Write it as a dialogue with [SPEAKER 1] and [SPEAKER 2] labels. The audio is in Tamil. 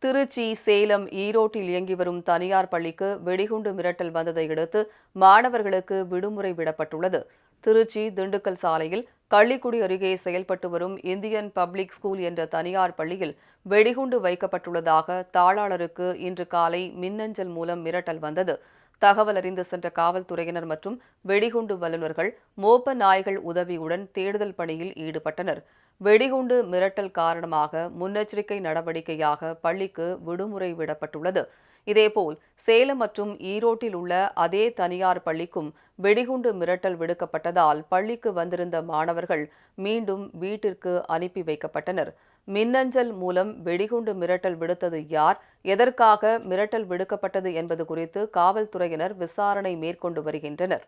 [SPEAKER 1] திருச்சி, சேலம், ஈரோட்டில் இயங்கி வரும் தனியார் பள்ளிக்கு வெடிகுண்டு மிரட்டல் வந்ததை அடுத்து மாணவர்களுக்கு விடுமுறை விடப்பட்டுள்ளது. திருச்சி திண்டுக்கல் சாலையில் கள்ளிக்குடி அருகே செயல்பட்டு வரும் இந்தியன் பப்ளிக் ஸ்கூல் என்ற தனியார் பள்ளியில் வெடிகுண்டு வைக்கப்பட்டுள்ளதாக தாளாளருக்கு இன்று காலை மின்னஞ்சல் மூலம் மிரட்டல் வந்தது. தகவல் அறிந்து சென்ற காவல்துறையினர் மற்றும் வெடிகுண்டு வல்லுநர்கள் மோப்ப நாய்கள் உதவியுடன் தேடுதல் பணியில் ஈடுபட்டனர். வெடிகுண்டு மிரட்டல் காரணமாக முன்னெச்சரிக்கை நடவடிக்கையாக பள்ளிக்கு விடுமுறை விடப்பட்டுள்ளது. இதேபோல் சேலம் மற்றும் ஈரோட்டில் உள்ள அதே தனியார் பள்ளிக்கும் வெடிகுண்டு மிரட்டல் விடுக்கப்பட்டதால் பள்ளிக்கு வந்திருந்த மாணவர்கள் மீண்டும் வீட்டிற்கு அனுப்பி வைக்கப்பட்டனர். மின்னஞ்சல் மூலம் வெடிகுண்டு மிரட்டல் விடுத்தது யார், எதற்காக மிரட்டல் விடுக்கப்பட்டது என்பது குறித்து காவல்துறையினர் விசாரணை மேற்கொண்டு வருகின்றனர்.